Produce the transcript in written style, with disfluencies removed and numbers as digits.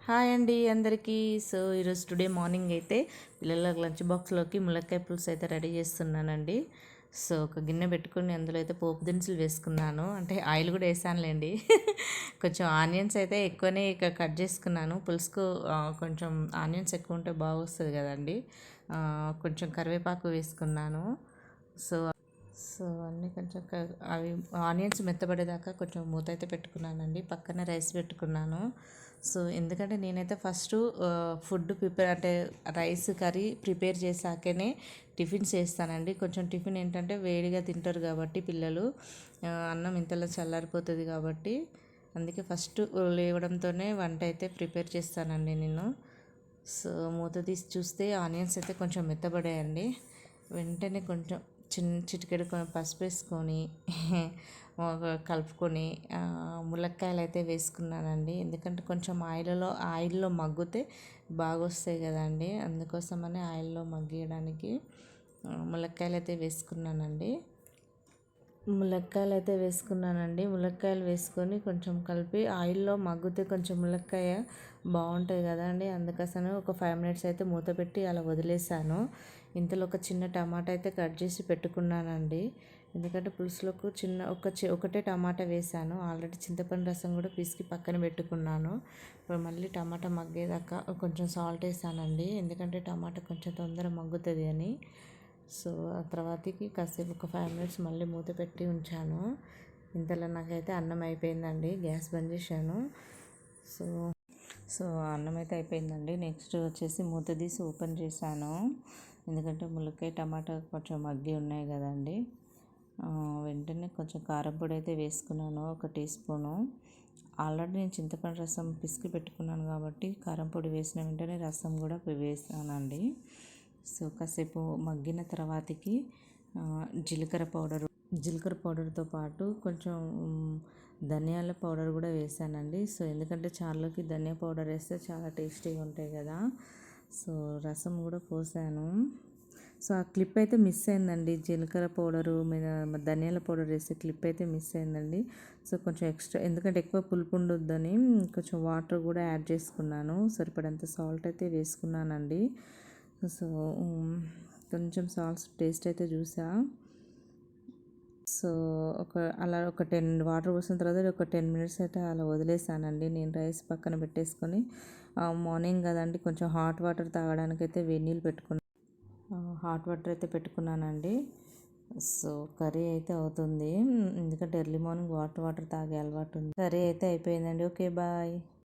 Hi అండి అందరికీ. So ఈరోజు టుడే మార్నింగ్ అయితే పిల్లల లంచ్ బాక్స్లోకి ములక్కాయ పులుసు అయితే రెడీ చేస్తున్నానండి. సో ఒక గిన్నె పెట్టుకుని అందులో అయితే పోపు దినుసులు వేసుకున్నాను, అంటే ఆయిల్ కూడా వేసానులేండి. కొంచెం ఆనియన్స్ అయితే ఎక్కువనే ఇక కట్ చేసుకున్నాను పులుసుకు. కొంచెం ఆనియన్స్ ఎక్కువ ఉంటే బాగా వస్తుంది కదండి. కొంచెం కరివేపాకు వేసుకున్నాను. సో సో అన్నీ కొంచెం అవి ఆనియన్స్ మెత్తబడేదాకా కొంచెం మూత అయితే పెట్టుకున్నానండి. పక్కన రైస్ పెట్టుకున్నాను. సో ఎందుకంటే నేనైతే ఫస్ట్ ఫుడ్ ప్రిపేర్ అంటే రైస్ కర్రీ ప్రిపేర్ చేశాకనే టిఫిన్స్ చేస్తానండి. కొంచెం టిఫిన్ ఏంటంటే వేడిగా తింటారు కాబట్టి పిల్లలు, అన్నం ఇంతలో చల్లారిపోతుంది కాబట్టి అందుకే ఫస్ట్ లేవడంతోనే వంట అయితే ప్రిపేర్ చేస్తానండి నేను. సో మూత తీసి చూస్తే ఆనియన్స్ అయితే కొంచెం మెత్తబడాయండి. వెంటనే కొంచెం చిటికెడు పసుపు వేసుకొని కలుపుకొని ములక్కాయలు అయితే వేసుకున్నానండి. ఎందుకంటే కొంచెం ఆయిల్లో మగ్గితే బాగా వస్తాయి కదండి, అందుకోసమని ఆయిల్లో మగ్గియడానికి ములక్కాయలు అయితే వేసుకున్నానండి. ములక్కాయలు వేసుకొని కొంచెం కలిపి ఆయిల్లో మగ్గితే కొంచెం ములక్కాయ బాగుంటుంది కదండి. అందుకోసమే ఒక 5 మినిట్స్ అయితే మూత పెట్టి అలా వదిలేసాను. ఇంతలో ఒక చిన్న టమాటా అయితే కట్ చేసి పెట్టుకున్నానండి. ఎందుకంటే పులుసులోకి ఒకటే టమాటా వేసాను. ఆల్రెడీ చింతపండు రసం కూడా పిసికి పక్కన పెట్టుకున్నాను. ఇప్పుడు మళ్ళీ టమాటా మగ్గేదాకా కొంచెం సాల్ట్ వేసానండి, ఎందుకంటే టమాటా కొంచెం తొందర మగ్గుతుంది అని. సో ఆ తర్వాతకి కాసేపు ఒక 5 మినిట్స్ మళ్ళీ మూత పెట్టి ఉంచాను. ఇంతలో నాకైతే అన్నం అయిపోయిందండి. గ్యాస్ బంద్ చేశాను. సో సో అన్నం అయితే అయిపోయిందండి. నెక్స్ట్ వచ్చేసి మూత తీసి ఓపెన్ చేశాను, ఎందుకంటే ములక్కాయ టమాటా కొంచెం మగ్గి ఉన్నాయి కదండి. వెంటనే కొంచెం కారం పొడి అయితే వేసుకున్నాను, ఒక టీ స్పూను. ఆల్రెడీ నేను చింతపండు రసం పిసికి పెట్టుకున్నాను కాబట్టి కారం పొడి వేసిన వెంటనే రసం కూడా వేసానండి. సో కాసేపు మగ్గిన తర్వాతకి జీలకర్ర పౌడర్తో పాటు కొంచెం ధనియాల పౌడర్ కూడా వేసానండి. సో ఎందుకంటే చారులోకి ధనియా పౌడర్ వేస్తే చాలా టేస్టీగా ఉంటాయి కదా. సో రసం కూడా పోసాను. సో ఆ క్లిప్ అయితే మిస్ అయిందండి, జీలకర్ర పౌడరు మీద ధనియాల పౌడర్ వేసే క్లిప్ అయితే మిస్ అయిందండి. సో కొంచెం ఎక్స్ట్రా, ఎందుకంటే ఎక్కువ పులుపు ఉండొద్దని కొంచెం వాటర్ కూడా యాడ్ చేసుకున్నాను. సరిపడంత సాల్ట్ అయితే వేసుకున్నానండి. సో కొంచెం సాల్ట్ టేస్ట్ అయితే చూసా. సో ఒక 10 వాటర్ పోసిన తర్వాత ఒక 10 మినిట్స్ అయితే అలా వదిలేసానండి. నేను రైస్ పక్కన పెట్టేసుకొని మార్నింగ్ కదండి, కొంచెం హాట్ వాటర్ తాగడానికి అయితే వేడి నీళ్ళు హాట్ వాటర్ అయితే పెట్టుకున్నానండి. సో కర్రీ అయితే అవుతుంది, ఎందుకంటే ఎర్లీ మార్నింగ్ వాటర్ తాగే అలవాటు ఉంది. కర్రీ అయితే అయిపోయిందండి. Okay bye.